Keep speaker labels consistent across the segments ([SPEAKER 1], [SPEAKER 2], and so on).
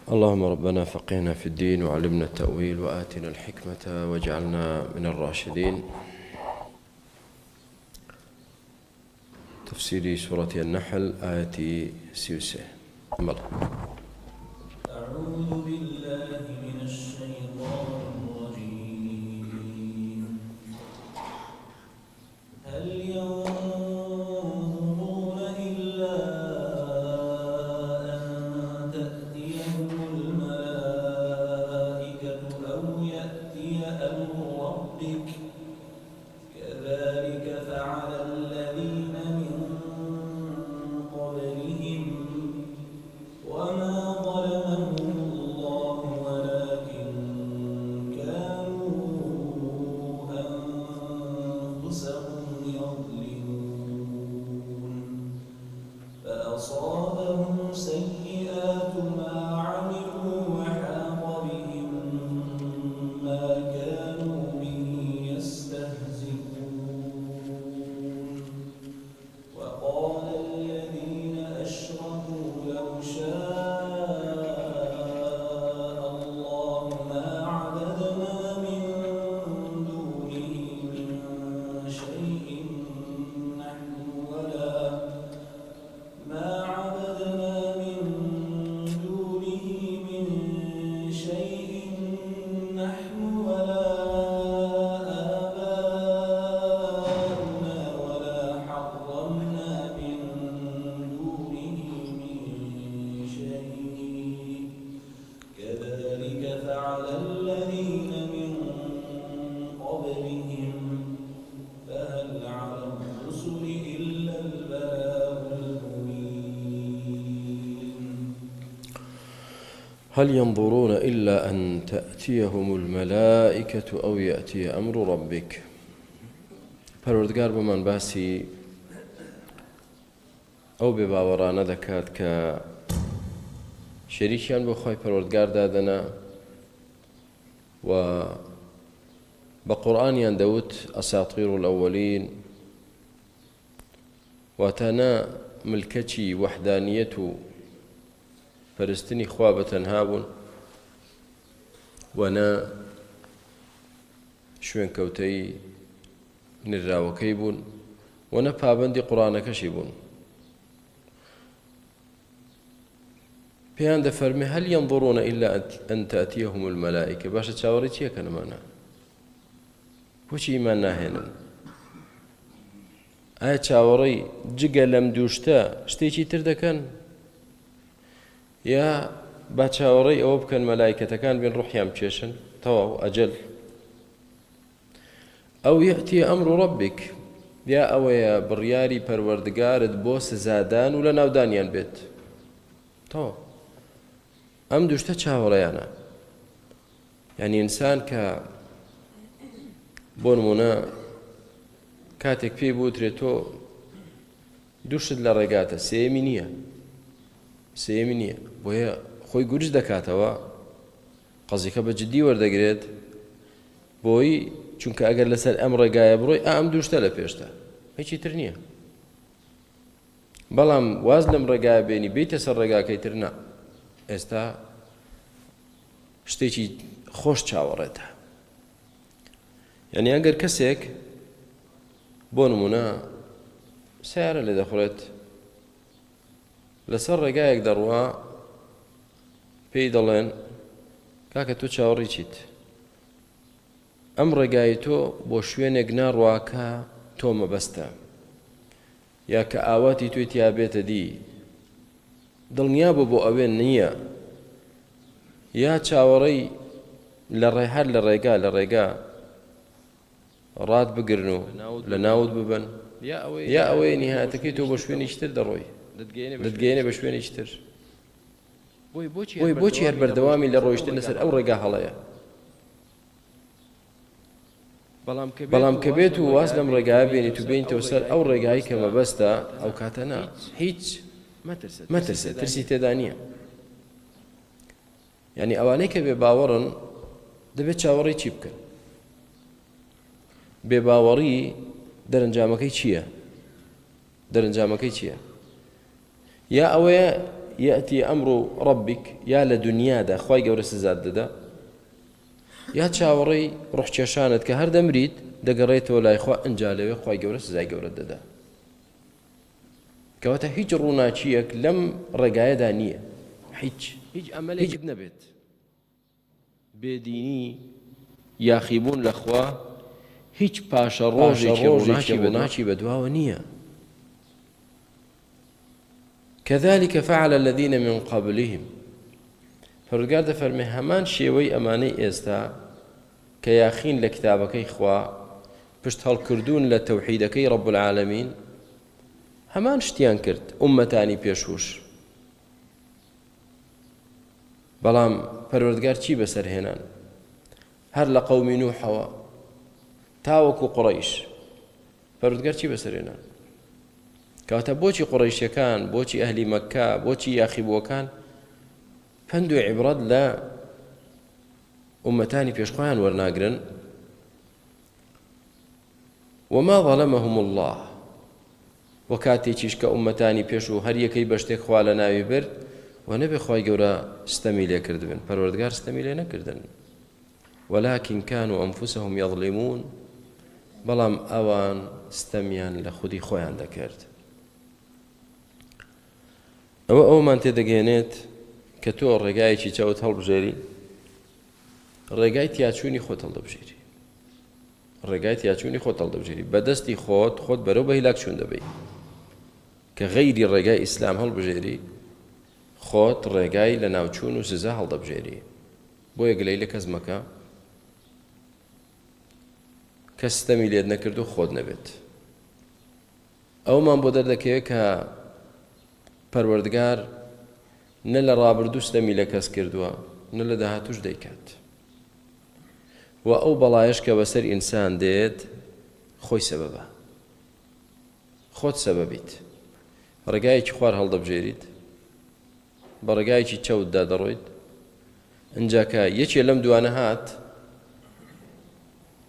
[SPEAKER 1] اللهم ربنا فقهنا في الدين وعلمنا التأويل وآتنا الحكمة واجعلنا من الراشدين. تفسير سورة النحل آية 36.
[SPEAKER 2] أعوذ بالله من الشيطان الرجيم. هل ينظرون إلا أن تأتيهم الملائكة أو يأتي أمر ربك كذلك فعل الذين من قبلهم وما ظلمهم الله ولكن كانوا أنفسهم يظلمون. فأصابهم سيئات ما عملوا وحاق بهم ما كانوا به يستهزئون. وقال الذين أشركوا لو شاء الله ما عبدنا من دونه من شيء نحن ولا آباؤنا ولا حرمنا من دونه من شيء كذلك فعل الذين من قبلهم فهل على الرسل إلا البلاغ المبين.
[SPEAKER 1] هل ينظرون إلا أن تأتيهم الملائكة أو يأتي أمر ربك. پەروەردگار بۆمان باسی ئەو بێباوەڕانە دەکات کە شەریکیان بۆ خۆی پەروەردگار دادەنا و بە قورئانیان دەوت ئەساطیر الأولین واتانە ملکەچی وەحدانیەت و پەرستنی خوا بەتەنها بوون وەنا شوێنکەوتەی نراوەکەی بوون وەنە پابەندی قورئانەکەشی بوون. پێیان دەفەرمێ هەل ينظرون إلا أن تأتيهم الملائكة. باشە چاوەڕی چیەکە نەمانە؟ بۆچی ئیمان ناهێنن؟ ئایا چاوەڕی جگە لەم دووشتە شتێکی تر دەکەن؟ یا با چاوەڕی ئەوە بکەن مەلایکەتەکان بێن ڕوحیان بچێشن تەواو ئەجەل. ئەو یەأتی ئەمر ربک، یا ئەوەیە بڕیاری پەروەردگارت بۆ سزادان و لە ناودانیان بێت تەواو. ئەم دووشتە چاوەڕێیانە. یعنی ئینسان کە بۆ نمونە کاتێک پێی بوترێت تۆ دووشت لە ڕێگاتە سێیەمی نییە بۆیە خۆی گورج دەکاتەوە، قەزیکە بە جددی وەردەگرێت بۆی چونکە ئەگەر لەسەر ئەم ڕێگایە بڕۆی ئەم دووشتە لە پێشتە هیچی تر نییە. بەڵام واز لەم ڕێگایە بێنی بیتە سەر ڕێگاکەی تر نا، ئێستا شتێکی خۆش چاوەڕێتە. یعنی ئەگەر کەسێک بۆ نمونە سیارە لێ دەخورێت لەسەر ڕێگایەک دەڕوا پێی دەڵێن کاکە تۆ چاوەڕی چیت؟ ئەم ڕێگای تۆ بۆ شوێنێک ناڕواکە تۆ مەبەستە، یا کە ئاواتی توی تیا بێتە دی دڵنیا بۆ ئەوێ نییە، یا چاوەڕی لە ڕێهەر لە ڕێگا ڕات بگرن و لە ناوت ببن، یا ئەوەی نهایەتەکەی تۆ بۆ شوێنێکی تر دەڕۆی دەتگەێنێ بە شوێنێکی تر. بۆچی هەر بەردەوامی لە ڕۆیشتن لەسەر ئەو ڕێگا هەڵەیە؟ بەڵام کە بێت و واز لەم ڕێگایە بێنیت و بێنیتەوە سەر ئەو ڕێگایی کە مەبەستە ئەو کاتەنا هیچ مەترسە، ترسی تێدا نییە. یعنی ئەوانەی کە بێ باوەڕن دەبێت چاوەڕی چی بکەن؟ بێباوەڕی دەرەنجامەکەی چییە؟ یا ئەوەیە يأتي أمر ربك يا لدنيا دا خواي قورة سزاد دا يا تشاوري روح تشاشانت كهر دمريد دا قريت ولا إخوة إنجالي خواي قورة سزاي قورة دا كواتا هيج روناچيك لم رقايا دانية هيج أملي نبت بێدینی یاخیبوون لەخوا هیچ پاشە ڕۆژێکی ڕووناچی بەدواوە نییە. كذلك فعل الذين من قبلهم پەروەردگار دەفەرمێ هەمان شێوەی ئەمانەی ئێستا کە یاخین لە کتابەکەی خوا پشت هەڵکردوون لە تەوحیدەکەی رب العالمین هەمان شتیان کرد ئومەتانی پێشوش. بەڵام پەروەردگار چی بەسەرهێنان؟ هەر لە قەومی نوحەوە تاوەکو قوڕەیش پەروەردگار چی بەسەرهێنان؟ کەواتە بۆچی قوڕەیشیەکان، بۆچی ئەهلی مەککە، بۆچی یاخیبووەکان پند و عیبرەت لە ئومەتانی پێشخۆیان وەرناگرن؟ وما ظلمهم الله وەکاتێکیش کە ئومەتانی پێش و هەر یەکەی بە شتێک خوا لە ناوی برد و نەبێ خوای گەورە ستەمی لێ کردبن، پەروەردگار ستەمی لێ نەکردن. ولكن كانوا أنفسهم يظلمون بەڵام ئەوان ستەمیان لە خودی خۆیان دەکرد. ئەوە ئەومان تێدەگەێنێت کە تۆ ڕێگایەکی چاوت هەڵبژێری، ڕێگای تیاچوونی خۆت هەڵدەبژێری، ڕێگای تیاچوونی خۆت هەڵدەبژێری، بەدەستی خۆت بەرەو بە هیلاک چوون دەبەی. کە غەیری ڕێگای ئیسلام هەڵبژێری خۆت ڕێگای لە ناوچوون و سزا هەڵدەبژێری. بۆ یەکلەی لە کەس مەکە کەس ستەمی لێت نەکرد و خۆت نەبێت. ئەومان بۆ دەردەکەوێت کە پەروەردگار نە لە ڕابردوو ستەمی لە کەس کردووە نە لە داهاتووش دەیکات. و ئەو بەڵایش کە بەسەر ئینسان دێت خۆی سەبەبە، خۆت سەبەبیت. ڕێگایەکی خوار هەڵدەبژێریت، بە ڕێگایەکی چەوتدا دەڕۆیت، ئەنجا کە یەکێ لەم دوانە هات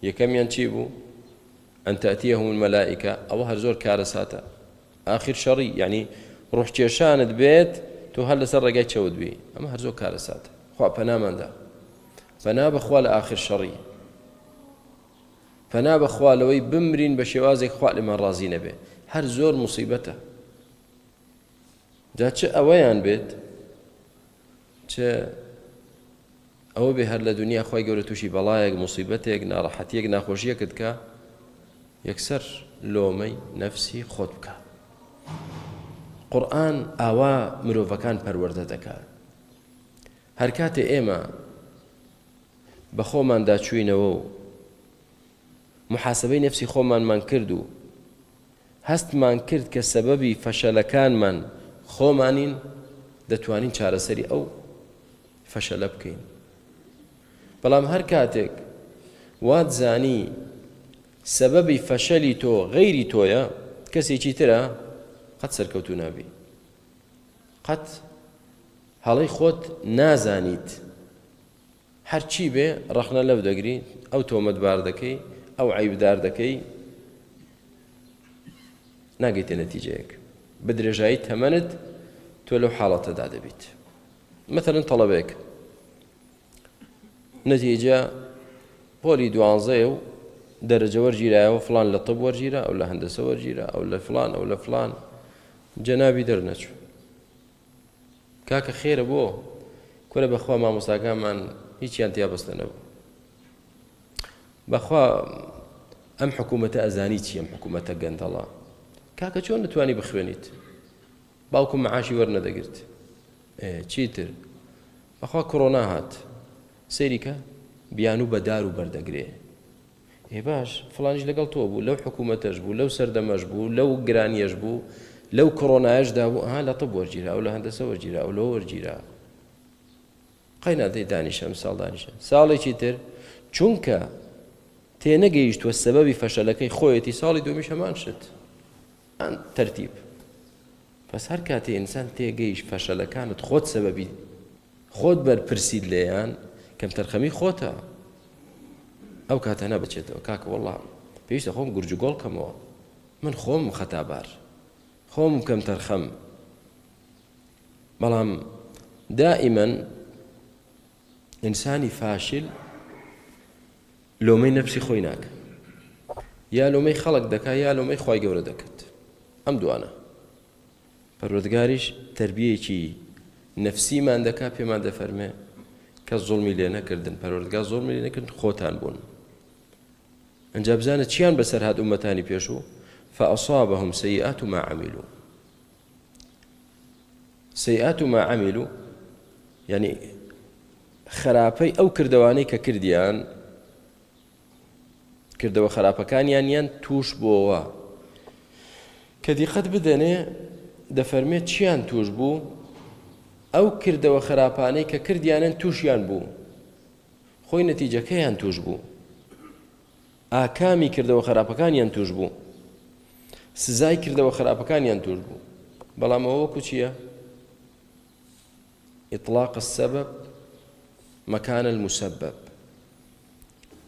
[SPEAKER 1] یەکەمیان چی بوو؟ ئەن تەئتیەهم المەلائیکە، ئەوە هەر زۆر کارەساتە، ئاخر شەڕی یعنی ڕوحکێشانت بێت تۆ هەر لەسەر ڕێگای چەوت بی، ئەمە هەر زۆر کارەساتە. خوا پەناماندا، پەنا بەخوا لە ئاخر شەڕی، پەنا بەخوا لەوەی بمرین بە شێوازێک خوا لێمان ڕازی نەبێ، هەر زۆر موسیبەتە. جا چ ئەوەیان بێت چ ئەوە بێ هەر لە دنیا خوای گەورە تووشی بەڵایەک، موسیبەتێک، ناڕەحەتیەک، ناخۆشیەکت کە یەکسەر لۆمەی نەفسی خۆت بکە. قورئان ئاوا مرۆڤەکان پەروەردە دەکات. هەر کاتێ ئێمە بە خۆماندا چووینەوە و محاسبەی نەفسی خۆمانمان کرد و هەستمان کرد کە سەبەبی فەشەلەکانمان خۆمانین، دەتوانین چارەسەری ئەو فەشەلە بکەین. بەڵام هەر کاتێک وات زانی سەبەبی فەشەلی تۆ غەیری تۆیە، کەسێکی ترە، قەت سەرکەوتوو نابی، قەت هەڵەی خۆت نازانیت. هەرچی بێ ڕەخنە لەو دەگری، ئەو تۆمەتبار دەکەی، ئەو عەیبدار دەکەی، ناگەیتە نەتیجەیەک. بە درێژایی تەمەنت تۆ لەو حاڵەتەدا دەبیت. مەثەڵەن تەڵەبێک نەتیجە پۆلی 12 و دەرەجە وەرگیرایەوە، فڵان لە طب وەرگیرە، ئەو لە هەندەسە وەرگیرە، ئەو لە فڵان، ئەو لە فڵان، جەنابی دەرنەچوو. کاکە خێرە بۆ کورە بەخوا مامۆستاکانمان هیچیان تیا بەستە نەبوو. بەخوا ئەم حکوومەتە ئەزانی چی، ئەم حکوومەتە گەندەڵە. کاکە چۆن نتوانی بخوێنیت؟ باوکم مەعاشی وەرنەدەگرت. چیتر؟ بەخوا کۆڕۆنا هات، سەیریکە بیان و بەدار و بەردەگرێ. باش فڵانیش لەگەڵ تۆ بوو، لەو حکوومەتەش بوو، لەو سەردەمەش بوو، لەو گرانیەش بوو، لەو کۆڕۆنایەشدا بوو، ئەها لە طب وەرگیرا، ئەو لە هەندەسە وەرگیرا، ئەو لەوە وەرگیرا. قەینادەی دانیشە ساڵ دانیشە ساڵێکی تر چونکە تێنەگەیشتووە سەبەبی فەشەلەکەی خۆیەتی، ساڵی دومیش هەمان شت ئەن تەرتیب. پس هەر کاتێ ئینسان تێگەیشت فەشەلەکانت خۆت سەبەبی خۆت بەرپرسیت لێیان، کەم تەرخەمی خۆتە، ئەو کاتە نەبچێتەوە کاکە وەڵڵا پێویستە خۆم گورج و گۆڵ کەمەوە، من خۆم خەتابار، خۆم کەم تەرخەم. بەڵام دائیمەن ئینسانی فاشل لۆمەی نەفسی خۆی ناکە، یا لۆمەی خەڵک دەکا یا لۆمەی خوای گەورە دەکات. ئەم دوانە پەروەردگاریش تەربیەیەکی نەفسیمان دەکا، پێمان دەفەرمێ کە زوڵمی لێ نەکردن، پەروەردگار زوڵمی لێ نەکردن، خۆتان بوون. ئەنجا بزانە چیان بەسەر هات ئومەتانی پێشوو؟ فأصابهم سيئات ما عملوا. سيئات ما عملوا يعني خراپەی ئەو کردەوانەی کە کردیان، کردەوە خراپەکانیان توش بووەوە. کە دیقەت بدەنێ دەفەرمێت چیان توش بوو؟ ئەو کردەوە خراپانەی کە کردیانن تووشیان بوو، خۆی نەتیجەکەیان توش بوو، ئاکامی کردەوە خراپەکانیان توش بوو، سزای کردەوە خراپەکانیان توش بوو. بەڵام ئەوە وەکو چییە؟ إطلاق السبب مكان المسبب،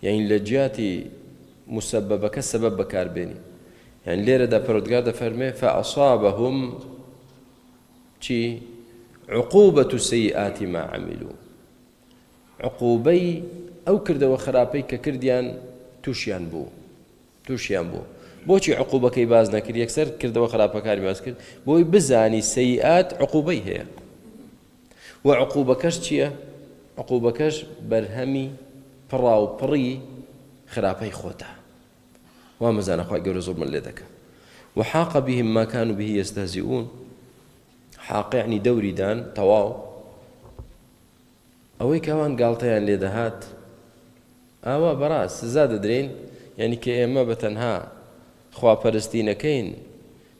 [SPEAKER 1] يعني لجاتي مسببك السبب بكاربيني. يعني ليرة دا پروردگار دا فرمي فأصابهم چي عقوبة سيئات ما عملوا، عقوبي أو كرد وخرابي ككرديان توشيان بو، توشيان بو. بۆچی عقوبەکەی باز نەکرد؟ یەکسەر کردەوە خراپەکانی باز کرد بۆی بزانی سەیئات عقوبەی هەیە. و عقوبەکەش چییە؟ عقوبەکەش بەرهەمی پڕاوپڕی خراپەی خۆتە. وا مەزانە خوای گەورە زۆر من لێ دەکە. وحاق بهم ما كانوا به يستهزئون. حاق يعني دەوری دان تەواو ئەوەی کەوان گاڵتەیان لێ دەهات ئاوا بەڕاست سزا دەدرێن. یعنی کە ئێمە بەتەنها خواپەرستی نەکەین،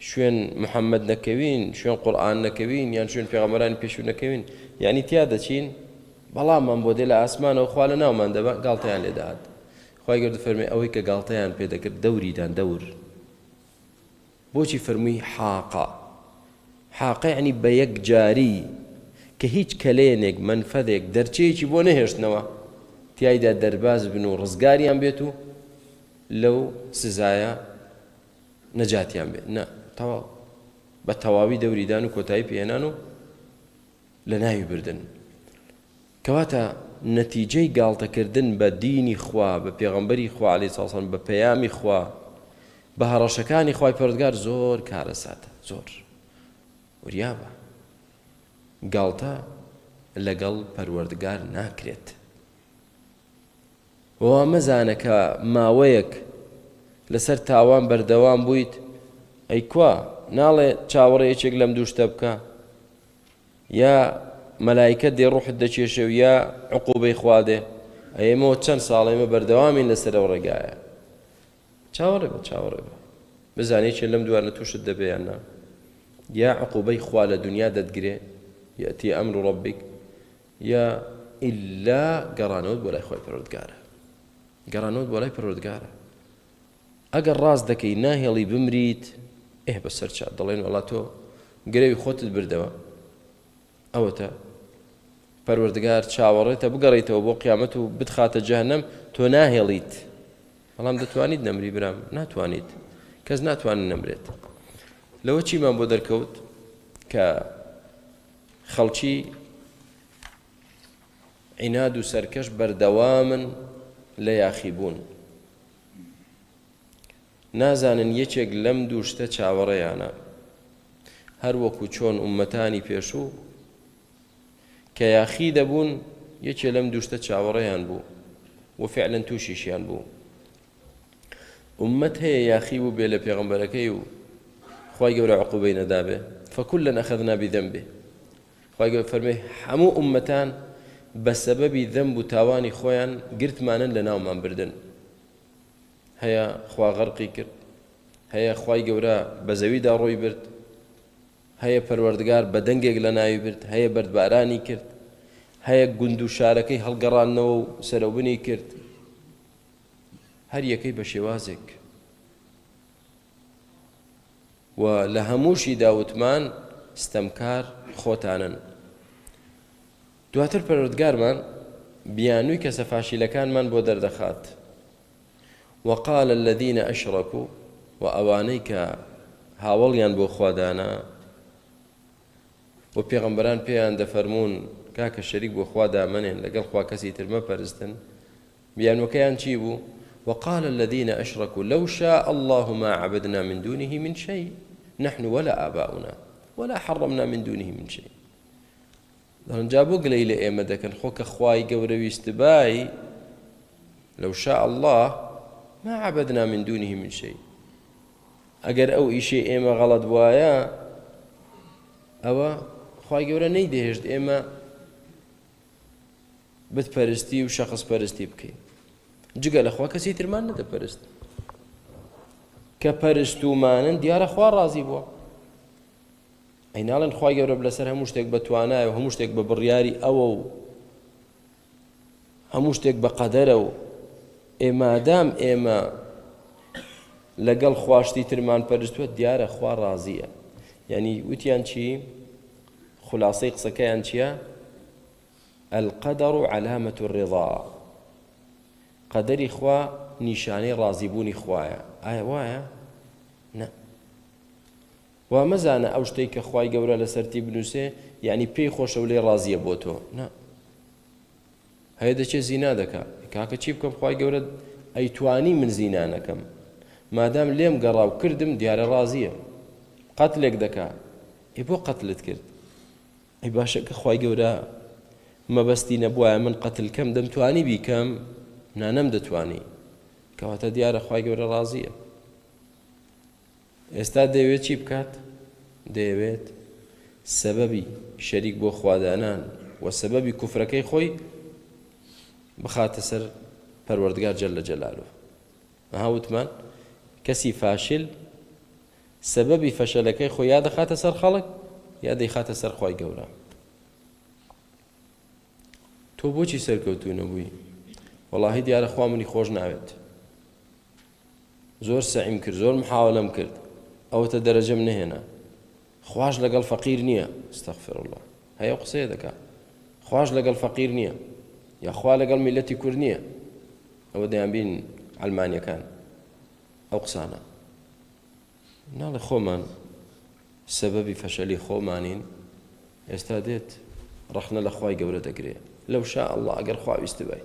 [SPEAKER 1] شوێن محەممەد نەکەوین، شوێن قورئان نەکەوین، یان شوێن پێغەمبەرانی پێشوو نەکەوین، یعنی تیا دەچین بەڵاممان بۆ دێ لە ئاسمانەوە خوا لە ناومان دەبا گاڵتەیان لێ دەهات. خوای گەورە فەرمێ ئەوەی کە گاڵتەیان پێ دەکرد دەوریدان دەور. بۆچی فەرمووی حاقە؟ حاقە یعنی بە یەک جاری کە هیچ کەلێنێک منفەدێک دەرچەیەکی بۆ نەهێشتنەوە تیایدا دەرباز بن و ڕزگاریان بێت و لەو سزایە نەجاتیان بێت. نە، تەواو بە تەواوی دەوریدان و کۆتایی پێهێنان و لە ناوی بردن. کەواتە نەتیجەی گاڵتەکردن بە دینی خوا، بە پێغەمبەری خوا عەلەیهی سەڵام وسەلام، بە پەیامی خوا، بە هەڕەشەکانی خوای پەروەردگار زۆر کارەساتە، زۆر وریابە. گاڵتە لەگەڵ پەروەردگار ناکرێت. وە مەزانە کە ماوەیەک لەسەر تاوان بەردەوام بوویت، ئەی کوا ناڵێ چاوەڕێیەکێک لەم دوو شتە بکە، یا مەلایکە دێ ڕوحت دەکێشە و یا عقوبەی خوا دێ. ئێمەوە چەند ساڵ ئێمە بەردەوامین لەسەر ئەو ڕێگایە. چاوەڕێ بە، چاوەڕێ بە، بزانێ چێ لەم دوانە تووشت دەبێ یان نا. یا عقوبەی خوا لە دنیا دەتگرێ، یەتی ئەمر ڕەبیک، یا ئیلا گەڕانەوەت بۆ لای خوای پەروەردگارە، گەڕانەوەت بۆ لای پەروەردگارە. ئەگەر ڕاست دەکەی ناهێڵی بمریت، بەسەر چا دەڵێن وەڵا تۆ گرێوی خۆتت بردەوە، ئەوەتە پەروەردگار چاوەڕێتە بگەڕێیتەوە بۆ قیامەت و بتخاتە جەهەنەم، تۆ ناهێڵیت. بەڵام دەتوانیت نەمری برام؟ ناتوانیت، کەس ناتوانێت نەمرێت. لەوە چیمان بۆ دەرکەوت کە خەڵکی عیناد و سەرکەش بەردەوامن لە یاخیبوون، نازانن یەکێک لەم دوو شتە چاوەڕێیانە، هەر وەکو چۆن ئومەتانی پێشوو کە یاخی دەبوون یەکێ لەم دوو شتە چاوەڕێیان بوو و فعلەن تووشیشیان بوو. ئومەت هەیە یاخی بوو بێ لە پێغەمبەرەکەی و خوای گەورە عقوبەی نەدابێ، فەکوڵەن ئەخەذنا بذەنبه. خوای گەورە فەرمێ هەموو ئومەتان بە سەبەبی دەنب و تاوانی خۆیان گرتمانن لە ناومان بردن. هەیە خوا غەرقی کرد، هەیە خوای گەورە بە زەویدا ڕۆی برد، هەیە پەروەردگار بە دەنگێک لە ناوی برد، هەیە بەردبارانی کرد، هەیە گوند و شارەکەی هەڵگەڕاندنەوە و سەرەوبنی کرد، هەر یەکەی بە شێوازێک. و لە هەمووشی داوتمان ستەمکار خۆتانن. دواتر پەروەردگارمان بیانووی کەسە فاشیلەکانمان بۆ دەردەخات. وقال الذين أشركوا وأوانيك هاوليان بو خوادانا و پێغەمبەران پێیان دەفەرمونون کاکە شەریک بۆ خوا دامەنێن لەگەڵ خوا کەسی تر مەپەرستن بیانوەکەیان چی بوو؟ وقال الذين أشركوا لو شاء الله ما عبدنا من دونه من شيء نحن ولا آباؤنا ولا حرمنا من دونه من شيء. جابوا قليل إيما دكن خوك أخواي قوروي استباي لو شاء الله ما عبدنا من دونه من شيء. أجر أو إشي إيما غلط وايا أو خواي قورا نيدهشت إيما بتپەرستی و شخص پەرستی بکەین جگە لە خوا کەسی ترمان نەدەپەرست کە پەرستومانن دیارە خوا ڕازی بووە ئەی ناڵێن خوای گەورە لەسەر هەموو شتێک بە توانایە و هەموو شتێک بە بڕیاری ئەوە و هەموو شتێک بە قەدەرە و ئێمادام ئێمە لەگەڵ خواشتی ترمان پەرستووە دیارە خوا ڕازیە یعنی وتیان چی خلاصەی قسەکەیان چییە القدر علامة الرضا قدري خوا نشاني رازيبوني خوايا آية وايا نا ومزانا أو شتيك خواي قورا لسرتي بنوسي يعني بي خوش ولي رازية بوتو نا هيدا چه زينا دكا كاكا چي بكم خواي قورا أي تواني من زينانكم ما دام ليم قراو كردم ديار رازية قتلك دكا يبو قتلت كرد أي باشا خواي قورا ما بستي نبوع من قتل كم دم تواني بي كم نانم دتواني كواتا ديار خواي قورا رازية استا دەیەوێت چی بکات دەیەوێت سەبەبی شەریک بۆ خوادانان و سەبەبی کوفرەکەی خۆی بخاتە سەر پەروەردگار جەلە جەلالوه هاوتمان کەسی فاشل سەبەبی فەشەلەکەی خۆی یا دەخاتە سەر خەڵک یا دەیخاتە سەر خوای گەورە تۆ بۆچی سەرکەوتوو نەبووی وەڵاهی دیارە خوا منی خۆش ناوێت زۆر سەعیم کرد زۆر محاولەم کرد ئەوەتە دەرەجەم نهێنا خواش لەگەڵ فەقیر نییە ئەستەغفر الله هەیە قسەیە دەکات خواش لەگەڵ فەقیر نییە یا خوا لەگەڵ میلەتی کورد نییە ئەوە دەیان بین ئەڵمانیەکان ئەو قسانە ناڵێ خۆمان سەبەبی فەشەلی خۆمانین ئێستا دێت ڕەخنە لە خوای گەورە دەگرێ لەو شاء الله ئەگەر خوا ویست بای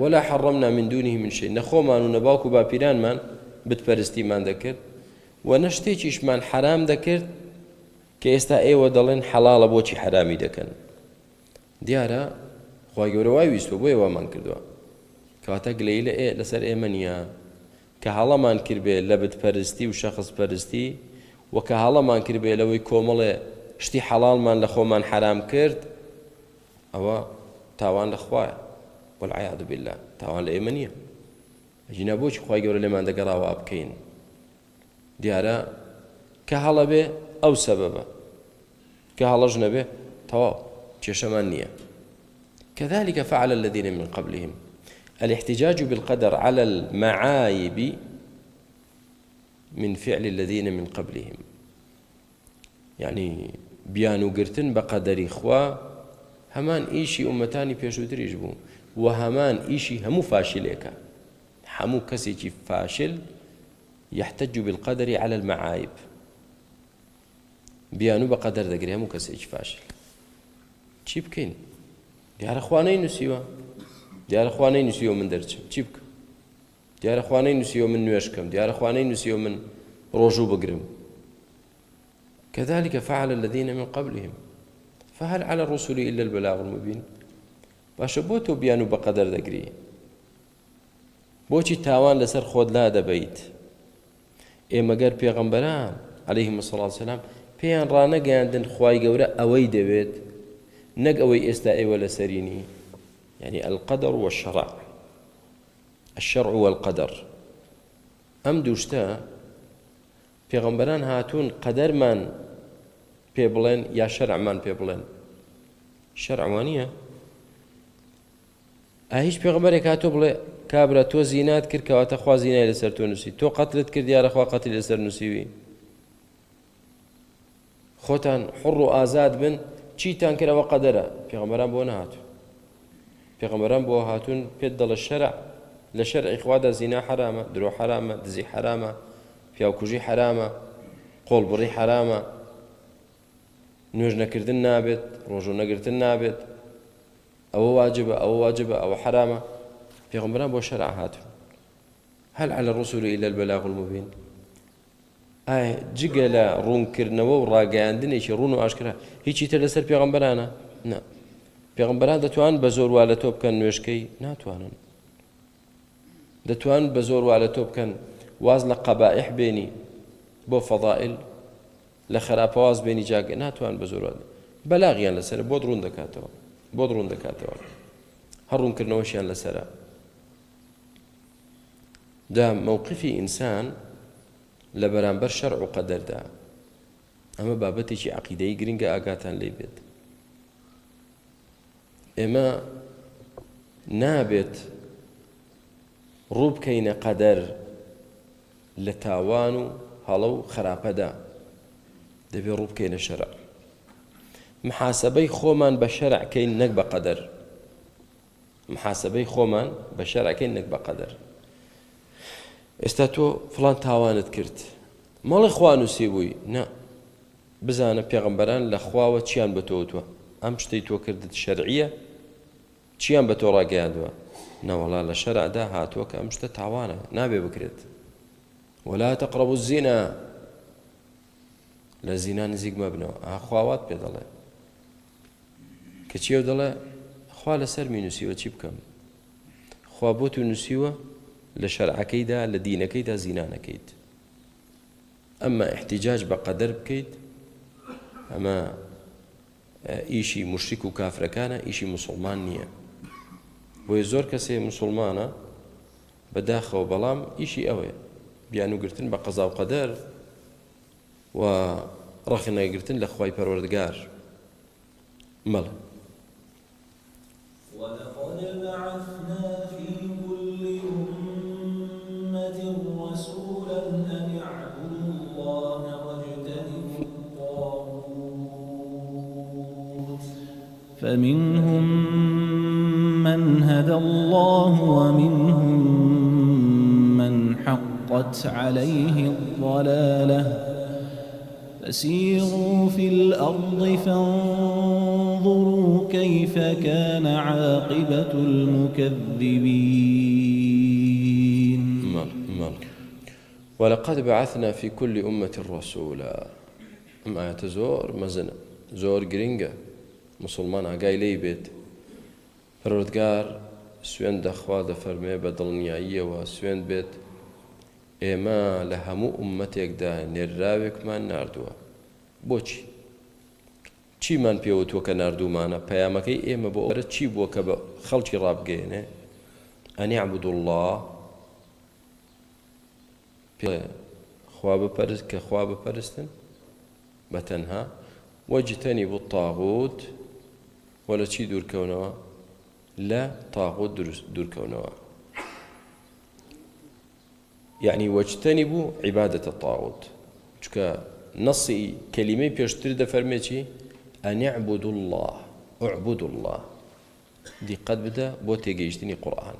[SPEAKER 1] ولا حرمنا من دونه من شيء نخومان و نباوك و باپیران من بتپەرستیمان دەکرد و نەشتێکیشمان حرام دەکرد کە ئێستا ئێوە دەڵێن حەڵاڵە بۆچی حرامی دەکەن دیارە خوای گەورە وای ویستوە بۆیە وامان کردووە کەواتە گلەی لەسەر ئێمە نییە کە هەڵەمان کردبێ لە بتپەرستی و شەخص پەرستی و کە هەڵەمان کردبێ لەوەی کۆمەڵێ شتی حەڵاڵمان لە خۆمان حرام کرد ئەوە تاوان لە خوایە والعیاذ بالله تاوان لە ئێمە نییە ئەجینا بۆچی خوای گەورە لێمان دەگەڕاوە بکەین دیارە کە هەڵە بێ ئەو سەبەبە کە هەڵەش نەبێ تەواو کێشەمان نییە كذلك فعل الذين من قبلهم الاحتجاج بالقدر على المعايب من فعل الذين من قبلهم يعني بيانو قرتن بقدر خوا همان إيشي أمتاني بيشوتريش بو وهمان إيشي همو فاشليكا همو كسيكي فاشل يحتج بالقدر على المعايب بيانو بقدر دقري همو كسيكي فاشل چی بکەین دیارە خوانەی نووسیوە دیارە خوانەی نووسیوە من دەرچم چی بکەم دیارە خوانەی نووسیوە من نوێشکەم دیارە خوانەی نووسیوە من ڕۆژوو بگرم كذلك فعل الذين من قبلهم فهل على الرسل إلا البلاغ المبين باشە بۆ تۆ بیان و بەقەدەر دەگری بۆچی تاوان لەسەر خۆت لا دەبەیت ئێمە گەر پێغەمبەران عەلەیهیم الصەلاة وەسەلام پێیان ڕانەگەیاندن خوای گەورە ئەوەی دەوێت نەک ئەوەی ئێستا ئێوە لەسەرینی يعني القدر والشرع الشرع والقدر ئەم دووشتە پێغەمبەران هاتوون قەدەرمان پێ بڵێن یا شەرعمان پێ بڵێن شەرع وانییە هیچ پێغەمبەرێک هاتۆ بڵێ کابرا تۆ زینات کرد کەواتە خوا زینای لەسەر تۆ نووسی تۆ قەتلت کرد دیارە خوا قەتلی لەسەر نووسیوی خۆتان حڕ و ئازاد بن چیتان کردەوە قەدەرە پێغەمبەران بۆ نەهاتوو پێغەمبەران بۆ هاتوون پێت دەڵێ شەرع لە شەرعی خوادا زینا حرامە درۆ حرامە دزی حرامە پیاوکوژی حرامە قۆڵبڕی حرامە نوێژ نەکردن نابێت، ڕۆژۆ نەگرتن نابێت، ئەوە واجبە ئەوە حرامە. پێغەمبەران بۆ شەرع هاتوون. هەل عەلە الرسول إلا البلاغ المبین. جگە لە ڕوونکردنەوە و ڕاگەیاندنێکی ڕوون و ئاشکرا هیچی تر لەسەر پێغەمبەرانە؟ نا. پێغەمبەران دەتوانن بە زۆر وا لە تۆ بکەن نوێژکەی؟ ناتوانن. دەتوانن بە زۆر وا لە تۆ بکەن واز لە قەبائح بێنی بۆ فەضائل، لە خراپە واز بێنی جاگە؟ ناتوان بە زۆر وا بەلاغیان لەسەر بۆ ڕوون دەکاتەوە هەر ڕوونکردنەوەشیان لەسەرە. دا مووقفی ئینسان لە بەرامبەر شەرع و قەدەردا ئەمە بابەتێکی عەقیدەیی گرنگە، ئاگاتان لێ بێت. ئێمە نابێت ڕوو بکەینە قەدەر لە تاوان و هەڵە و خراپەدا، دەبێت ڕوو بکەینە شەرع. محاسبەی خۆمان بە شەرعکەین نەک بە قەدەر. محاسبەی خۆمان بە شەرعکەین نەک بە قەدەر. ئێستا تۆ فڵان تاوانت کرد، مەڵێ خوا نووسی بووی، نا، بزانە پێغەمبەران لە خواوە چیان بە تۆ وتووە؟ ئەم شتەی تۆ کردت شەرعیە؟ چیان بە تۆ ڕاگەیاندووە؟ نەوەڵا لە شەرعدا هاتووە کە ئەم شتە تاوانە، نابێ بکرێت. ولا تقربوا الزنا، لە زینا نزیک مەبنەوە. خواوات پێ دەڵێ کە چیە دەڵێ؟ خوا لەسەرمی نووسیوە، چی بکەم؟ خوا بۆ تو نووسیوە لە شەرعەکەیدا لە دینەکەیدا زینا نەکەیت. ئەمما احتیجاج بە قەدەر بکەیت، ئەمە ئیشی مشریک و کافرەکانە، ئیشی موسڵمان نییە. بۆیە زۆر کەسێ موسڵمانە بەداخەوە، بەڵام ئیشی ئەوەیە بیان و گرتن بە قەزا و قەدەر و ڕەخنەگرتن لە خوای پەروەردگار. مەڵێ
[SPEAKER 2] ولقد بعثنا في كل أمة رسولا أن اعبدوا الله واجتنبوا الطاغوت فمنهم من هدى الله ومنهم من حقت عليه الضلالة فسيروا في الأرض فانظروا كيف كان عاقبة المكذبين.
[SPEAKER 1] ولقد بعثنا في كل أمة رسولا. أم آيات زور مزنة زور گرنگە مسلمان ئاگای لێی بێت. پەروەردگار سوێن دەخوا دەفەرمێ بە دڵنیاییەوە سوێن بێت ئێمە لە هەموو ئومەتێکدا نێرااوێکمان ناردووە. بۆچی؟ چیمان پێوتووە کە ناردوومانە؟ پەیامەکەی ئێمە بۆ ئەوە چی بووە کە بە خەڵکی ڕابگەێنێ؟ ئەن اعبدوا الله، کە خوا بپەرستن بەتەنها، واجتنبوا الطاغوت، وە لە چی دوورکەونەوە؟ لە تاغوت دوورکەونەوە. يعني واجتنبوا عبادة الطاغوت. چونکە نەسی کەلیمەی پێشتر دەفەرمێ چی؟ ئەن اعبدوا الله، اعبدوا الله. دیقەت بدە بۆ تێگەیشتنی قورئان.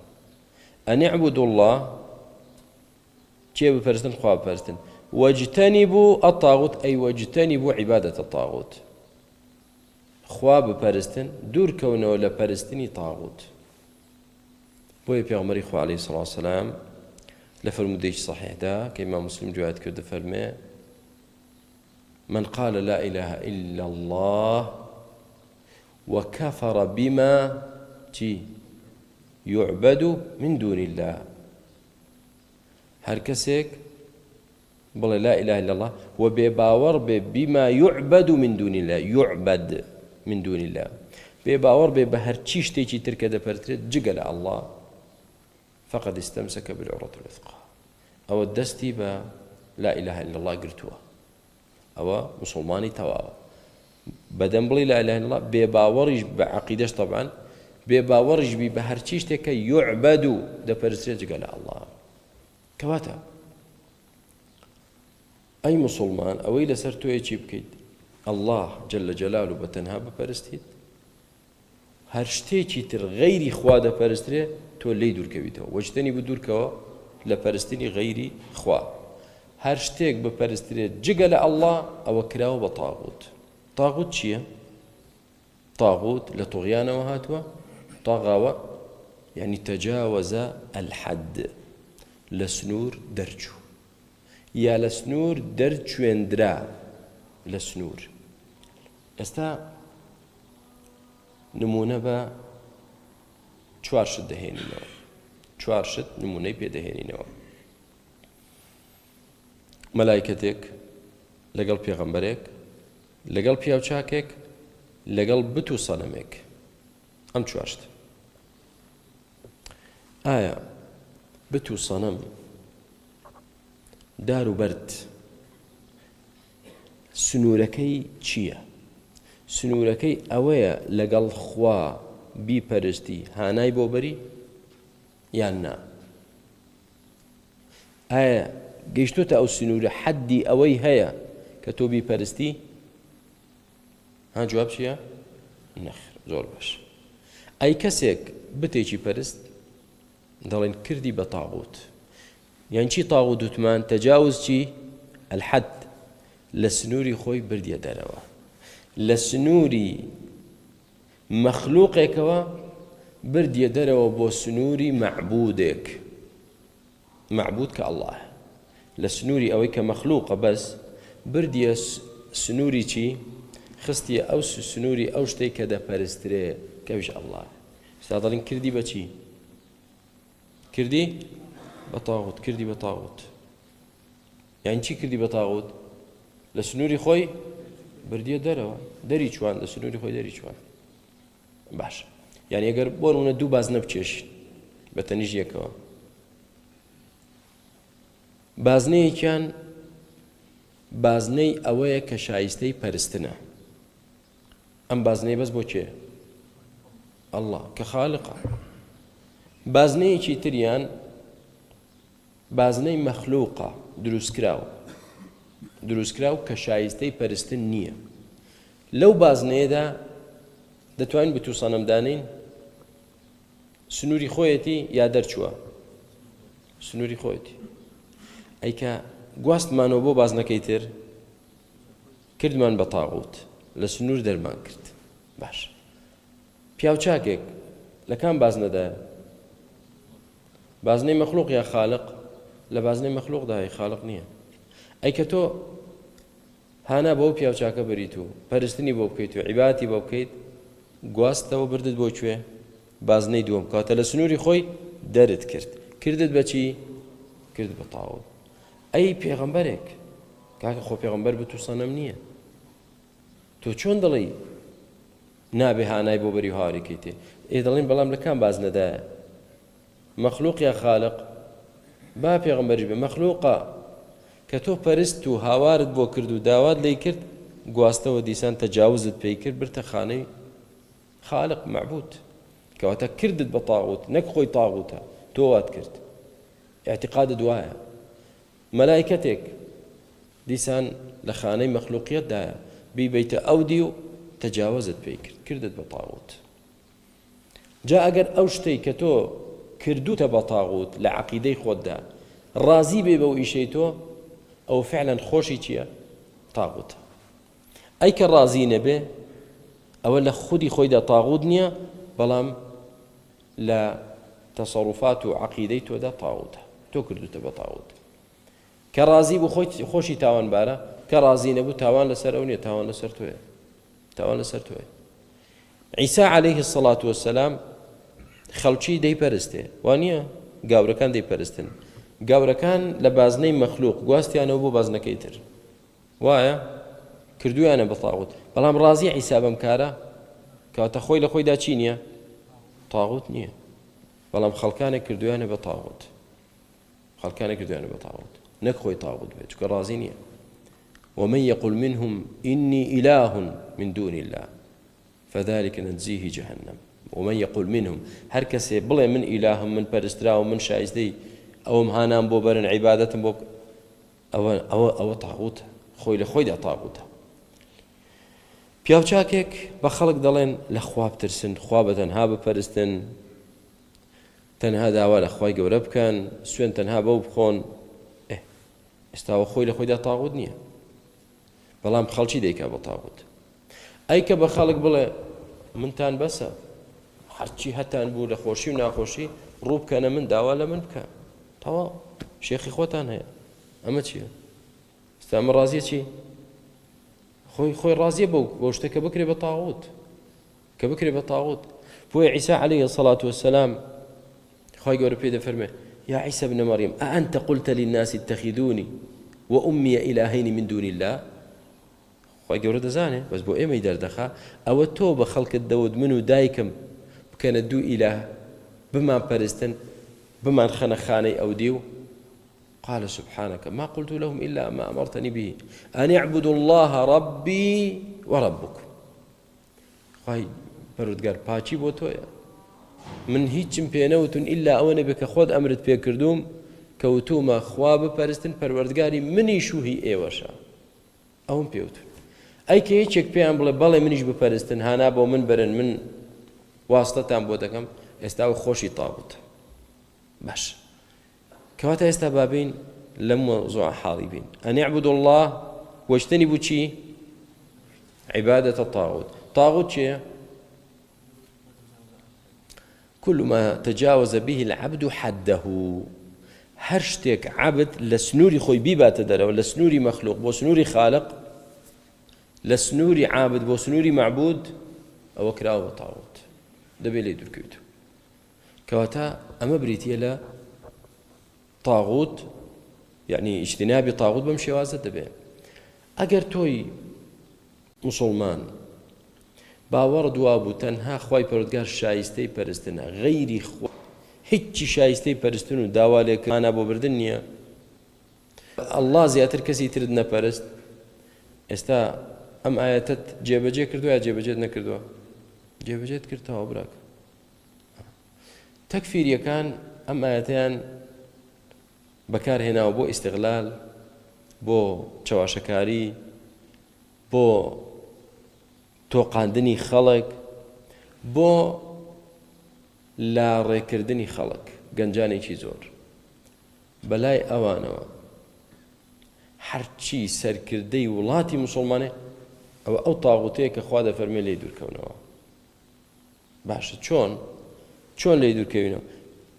[SPEAKER 1] ئەن اعبدوا الله، کێ بپەرستن؟ خوا بپەرستن. واجتنبوا الطاغوت، أي واجتنبوا عبادة الطاغوت. خوا بپەرستن، دوورکەونەوە لە پەرستنی تاغوت. بۆیە پێغەمبەری خوا عەلەیهی سەڵاتو وەسەلام لە فەرمودەیەکی صحیحدا کە ئیمام مسلم روایەت کرد دەفەرمێ: من قال لا إله إلا الله وكفر بما يعبد من دون الله. هەر کەسێک بڵێ لا إله إلا الله و بێباوەڕ بێ بما يعبد من دون الله، يعبد من دون الله، بێباوەڕ بێ بە هەرچی شتێکی تر کە دەپەرترێت جگە لە ئەڵڵا، فقد استمسك بالعروة الوثقى. ئەوە دەستی بە لا إله إلا الله گرتووە، ئەوە مسلمانی تەواوە. بەدەم بڵی لا إله إلا الله، بێباوەڕیش بە عەقیدەش طبعا، بێباوەڕیش بی بە هەرچی شتێکە يعبد و دەپەرسترێت جگە لە ئەڵڵا. کەواتە ئەی مسلمان، ئەوەی لەسەر تۆیە چی بکەیت؟ الله جل جلاله بەتەنها بپەرستیت، هەر شتێکی تر غەیری خوا دەپەرسترێ تۆ لێی دوورکەویتەوە. وەجتەنی بە دوورکەوە لە پەرستنی غەیری خوا. هەر شتێک بپەرسترێت جگە لە ئەڵڵا ئەوە کراوە بە تاغوت. طاغوت چییە؟ طاغوت لە طغیانەوە هاتووە، طاغاوە یعنی تەجاوەزە الحەد، لە سنوور دەرچوو یا لە سنوور دەرچوێندرا لە سنوور. ئێستا نمونە بە چوار شت دەهێنینەوە، چوار شت نمونەی پێدەهێنینەوە. مەلایکەتێک لەگەڵ پێغەمبەرێک، لەگەڵ پیاوچاکێک، لەگەڵ بت و سەنەمێک. ئەم چوار شت. ئایا بت و سەنەم دار و بەرد سنوورەکەی چییە؟ سنوورەکەی ئەوەیە لەگەڵ خوا بیپەرستی هانای بۆ بەری یان نا؟ ئایا گەیشتۆتە ئەو سنوورە حەدی ئەوەی هەیە کە تۆ بیپەرستی؟ ها جواب چییە؟ نەخێر. زۆر باش. ئەی کەسێک بتێکی پەرست دەڵێن کردی بە تاغوت. یان چی تاغوت وتمان؟ تەجاوز چی؟ الحەد. لە سنووری خۆی بردیە دەرەوە، لە سنووری مەخلووقێکەوە بردیە دەرەوە بۆ سنووری مەعبودێک. مەعبود کە ئەڵڵاه. لە سنووری ئەوەی کە مەخلووقە بەس بردیە سنووری چی؟ خستیە ئەو سنووری ئەو شتێک کە دەپەرسترێ کەویش ئەڵڵاه. ئێستا دەڵێن کردی بە چی؟ کردی بە تاغوت. کردی بە تاغوت یعنی چی کردی بە تاغوت؟ لە سنووری خۆی بردیە دەرەوە، دەری چوان، لە سنووری خۆی دەری چوان. باش. یعنی ئەگەر بۆ نمونە دوو بازنە بچێشین بە تەنیژ یەکەوە، بازنەیەکیان بازنەی ئەوەیە کە شایستەی پەرستنە. ئەم بازنەی بەس بۆ کێ؟ ئەڵڵا کە خالقە. بازنەیەکی تریان بازنەی مەخلووقە، دروستکراو کە شایستەی پەرستن نییە. لەو بازنەیەدا دەتوانین بت و سەنەمدانین سنووری خۆیەتی یا دەرچووە؟ سنووری خۆیەتی. ئەیکە گواستمانەوە بۆ بازنەکەی تر کردمان بە تاغوت، لە سنوور دەرمان کرد. باش. پیاوچاکێک لە کام بازنەدایە؟ بازنەی مەخلووق یا خالق؟ لە بازنەی مەخلووقدایە، خالق نییە. ئەیکە تۆ هانا بۆ پیاوچاکە بریت و پەرستنی بۆ بکەیت و عیبادەتی بۆ بکەیت، گواستەوە بردت بۆ کوێ؟ بازنەی دووەم کاتە لە سنووری خۆی دەرت کرد. کردت بە چی؟ کرد بە تاغوت. ئەی پێغەمبەرێک، کاکە خۆ پێغەمبەر بت و سەنەم نییە، تۆ چۆن دەڵێی نابێ هانای بۆ بەری و هاوارێکی تێ؟ دەڵێن بەڵام لە کام بازنەدایە؟ مەخلووق یا خالق؟ با پێغەمبەریش بێ مەخلووقە کە تۆ پەرست و هاوارت بۆ کرد و داوات لێی کرد، گواستەوە دیسان تەجاوزت پێی کرد، برتە خانەی خالق مەعبود. کەواتە کردت بە تاغوت، نەک خۆی تاغوتە، تۆ وات کرد. اعتقادت وایە. مەلایکەتێک دیسان لە خانەی مەخلووقیەتدایە، بیبەیتە ئەو دی و تەجاوزت پێی کرد، کردت بە تاغوت. جا ئەگەر ئەو شتەی کە تۆ کردوتە بە تاغوت لە عەقیدەی خۆتدا ڕازی بێ بەو ئیشەی تۆ، ئەو فعلاً خۆشی چییە؟ تاغوتە. ئەی کە ڕازی نەبێ، ئەوە لە خودی خۆیدا تاغوت نییە، بەڵام لە تەسەڕوفات و عەقیدەی تۆدا تاغوتە، تۆ کردوتە بە تاغوت. کە ڕازی بوو خۆشی تاوانبارە، کە ڕازی نەبوو تاوان لەسەر ئەو نییە، تاوان لەسەر تۆیە. تاوان لەسەر تۆیە. عیسا عەلەیهی السەڵات وەسەلام خەڵکی دەیپەرستێ، وانییە؟ گاورەکان دەیپەرستن. گاورەکان لە بازنەی مەخلووق گواستیانەوە بۆ بازنەکەی تر، وایە؟ کردویانە بە تاغوت. بەڵام ڕازی عیسا بەم کارە؟ کەواتە خۆی لە خۆیدا چی نییە؟ تاغوت نییە. بەڵام خەڵکانێک کردویانە بە تاغوت. خەڵکانێک کردویانە بە تاغوت، نەک خۆی تاغوت بێت، چونکە ڕازی نییە. ومن يقل منهم إني إله من دون الله فذلك نجزيه جهنم. ومن يقول منهم، هر کەسێ بڵێ من ئیلاهم، من پەرستراوم، من شایستەی ئەوم هانام بۆ بەرن، عیبادەتم بۆ، ئەوە تاغوتە، خۆی لە خۆیدا تاغوتە. پیاوچاکێک بە خەڵک دەڵێن لە خوا بترسن، خوا بەتەنها بپەرستن، تەنها داوا لە خوای گەورە بکەن، سوێن تەنها بەو بخۆن. ئێستاوە خۆی لە خۆیدا تاغوت نییە، بەڵام خەڵکی دەیکا بە تاغوت. ئەی کە بە خەڵک بڵێ منتان بەسە هەرچی هەتان بوو لە خۆشی و ناخۆشی ڕوو بکەنە من داوا لە من بکە تەواو شێخی خۆتان هەیە ئەمە چییە؟ ئێستا ئەمە ڕازیە چی؟ خۆی ڕازیە بەو شتە کە بکرێ بە تاغوت کە بکرێ بە تاغوت بۆیە عیسا عەلەیهی الصەلاة وەسەلام خی گەورە پێ دەفەرمێ یا عیسى ابن مريم أأنت قلت للناس اتخذوني وأمي إلهين من دون الله خی گەورە دەزانێ بەس بۆ ئێمەی دەردەخا ئەوە تۆ بە خەڵکت دەوت من و دایکم بکەنە دوو ئیلاه بمان پەرستن بمان خەنە خانەی ئەو دیو قال سبحانك ما قلت لهم إلا ما أمرتني به أن اعبدوا الله ربي وربكم خی پەروەردگار پاچی بۆ تۆیە من هیچم پێ نەوتون ئیلا ئەوە نەبێ کە خۆت ئەمرت پێ کردوم کەوتومە خوا بپەرستن پەروەردگاری منیش و هی ئێوەشە ئەوم پێوتون ئەی کە هیچێک پێیان بڵێ بەڵێ منیش بپەرستن هانا بۆ من بەرن من واستەتان بۆ دەکەم ئێستا و خۆشی تاغوتە باش کەواتە ئێستا بابین لەم مۆزوع حاڵی بین ئەن اعبدوا الله واجتنبوا چی؟ عبادة الطاغوت طاغوت چییە؟ كل ما تجاوز به العبد حده هر شتێک عبد لە سنووری خۆی بیباتە دەرەوە لە سنووری مەخلوق بۆ سنووری خالق لە سنووری عابد بۆ سنووری معبود ئەوە کراوە بە تاغوت دەبێت لێ دوورکەوێتەوە کەواتە ئەمە بریتیە لە تاغوت یعنی اجتنابی تاغوت بەم شێوازە دەبێت ئەگەر تۆی مسلمان باوەڕ دوا بوو تەنها خوای پەروەردگار شایستەی پەرستنە غەیری خوا هیچی شایستەی پەرستن و داوا لێکردنە بۆ بردن نییە ئەڵڵا زیاتر کەسی ترت نەپەرست ئێستا ئەم ئاەتت جێبەجێ کردووە یا جێبەجێت نەکردووە جێبەجێت کردەوە براکە تەکفیریەکان ئەم ئاەتیان بەکارهێناوە بۆ ئیستیغلال بۆ چاواشەکاری بۆ تۆقاندنی خەڵک بۆ لاڕێکردنی خەڵک گەنجانێکی زۆر بەلای ئەوانەوە هەرچی سەرکردەی وڵاتی موسڵمانێ ئەوە ئەو تاغوتەیە کە خوا دەفەرمێ لێی دوورکەونەوە باشە چۆن لێی دوورکەوینەوە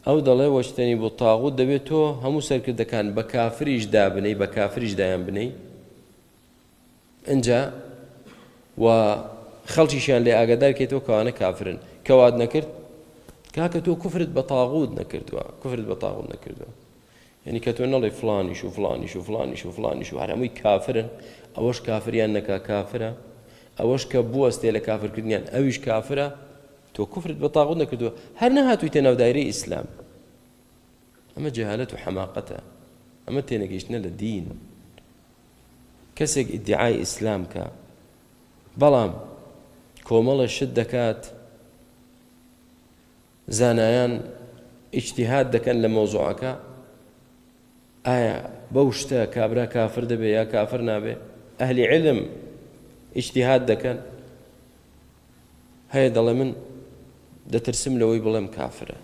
[SPEAKER 1] ئەو دەڵێ وەشتنی بۆ تاغوت دەبێت تۆ هەموو سەرکردەکان بە کافریش دابنەی بە کافریش دایان بنەی ئەنجا و خەڵکیشیان لێ ئاگادار کێتەوە کەوانە کافرن کەوات نەکرد کاکە تۆ کوفرت بە تاغوت نەکردووە کوفرت بە تاغوت نەکردووە یعنی کە تۆ نەڵێ فڵانیش و فڵانیش و فڵانیش و فڵانیش و هەمووی کافرن ئەوەش کافریان نەکا کافرە ئەوەش کە بوەستێ لە کافرکردنیان ئەویش کافرە تۆ کوفرت بە تاغوت نەکردووە هەر نەهاتوویتە ناو دایرەی ئیسلام ئەمە جەهالەت و حەماقەتە ئەمە تێنەگەیشتنە لە دین کەسێک ئیدعای ئیسلام کە بەڵام کۆمەڵە شت دەکات زانایان ئیجتیهاد دەکەن لە مۆزوعەکە ئایا بەو شتە کابرا کافر دەبێ یا کافر نابێ ئەهلی علم ئیجتیهاد دەکەن هەیە دەڵێ من دەترسم لەوەی بڵێم کافرە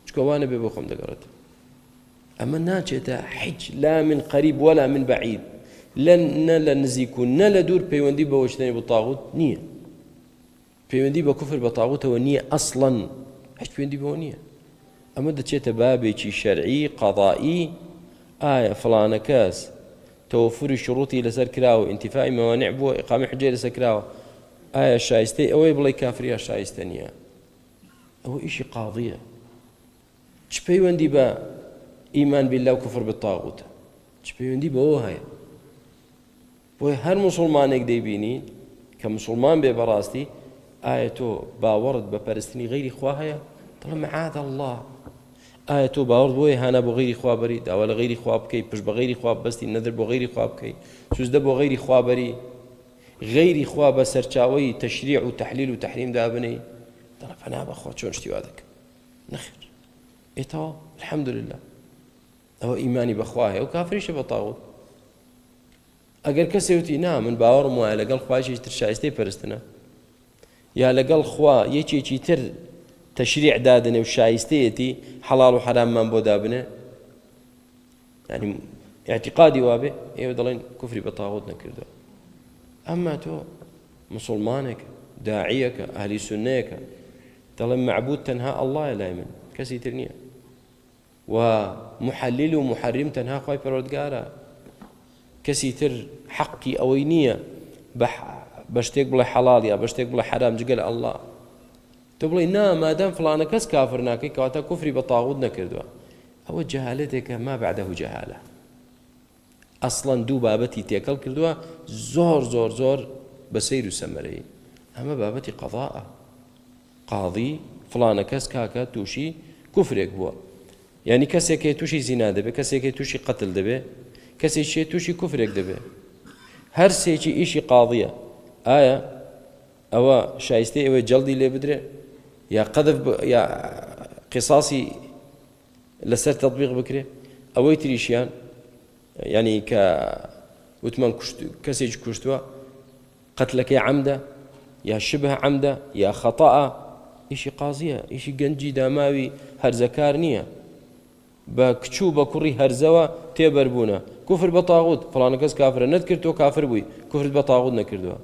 [SPEAKER 1] چکە وانە بێ بۆ خۆم دەگەڕێت ئەمە ناچێتە هیچ لا من قەریب ولا من بەعید نە لە نزیک و نە لە دوور پەیوەندی بە وەشتنی بە تاغوت نییە پەیوەندی بە کوفر بە تاغوتەوە نییە ئەسڵەن هیچ پەیوەندی بەوە نییە ئەمە دەچێتە بابێکی شەرعی قەضائی ئایا فڵانە کەس تەوەفوری شروطی لەسەر کراوە ئینتیفاعی مەوانع بووە ئیقامی حجەی لەسەر کراوە ئایا شایستەی ئەوەی بڵێ کافر یا شایستە نییە ئەوە ئیشی قاضیە چ پەیوەندی بە ئیمان بالله و کوفر بالتاغوتە چ پەیوەندی بەوە هەیە بۆی هەر موسڵمانێک دەیبینی کە موسڵمان بێ بەڕاستی ئایا تۆ باوەڕت بە پەرستنی غەیری خوا هەیە دەڵێ مەعاذ الله ئایا تۆ باوەڕت بۆیە هانا بۆ غەیری خوا بەری داوا لە غەیری خوا بکەی پشت بە غەیری خوا بەستی نەدر بۆ غەیری خوا بکەی سوزدە بۆ غەیری خوا بەری غەیری خوا بە سەرچاوەی تەشریع و تەحلیل و تەحریم دابنەی دەڵێ پەنا بەخوا چۆن شتی وا دەکەم نەخێر ئێتەوە الحەمدولله ئەوە ئیمانی بەخوا هەیە و کافریشە بە تاغوت ئەگەر کەسێ وتی نا من باوەڕم وایە لەگەڵ خوایشی تر شایستەی پەرستنە یا لەگەڵ خوا یەکێکی تر تەشریع دادنێ و شایستەیەتی حەڵاڵ و حەراممان بۆ دابنێ یعنی اعتقادی وابێ ئێوە دەڵێن کوفری بە تاغوت نەکردووە ئەمما تۆ مسلمانك داعيك أهل سنيك دەڵێن معبود تەنها ئەڵڵایە لای من کەسی تر نییە ومحلل ومحرم تەنها خوای پەروەردگارە کەسی تر حەقی ئەوەی نییە بە شتێک بڵێ حەڵاڵ یا بە شتێک بڵێ حەرام جگەل ئەڵڵا تۆ بڵێ نا مادام فڵانە کەس کافر ناکەی کەواتە کوفری بە تاغوت نەکردووە ئەوە جەهالەتێکە ما بعده جەهالە ئەسڵەن دوو بابەتی تێکەڵ کردووە زۆر زۆر زۆر بە سەیر و سەمەرەی ئەمە بابەتی قەضاءە قاضی فڵانە کەس کاکە تووشی کوفرێک بووە یعنی کەسێکی تووشی زینا دەبێت کەسێکی تووشی قەتل دەبێت کەسێکی تووشی کوفرێک دەبێت هەر سێکی ئیشی قاضیە ئایا ئەوە شایستەی ئەوەی جەڵدی لێ بدرێ یا قەدف یا قیساسی لەسەر تەطبیق بکرێ ئەوەی تریشیان یعنی کە وتمان کەسێکی کوشتووە قەتلەکەی عەمدە یا شبه عەمدە یا خەتەئە ئیشی قازیە ئیشی گەنجی داماوی هەرزەکار نییە بە کچوو بە کوڕی هەرزەوە تێبەربوونە کوفر بە تاغوت فڵانە کەس کافرە نەتکرد تۆ کافر بووی کوفرت بە تاغوت نەکردووە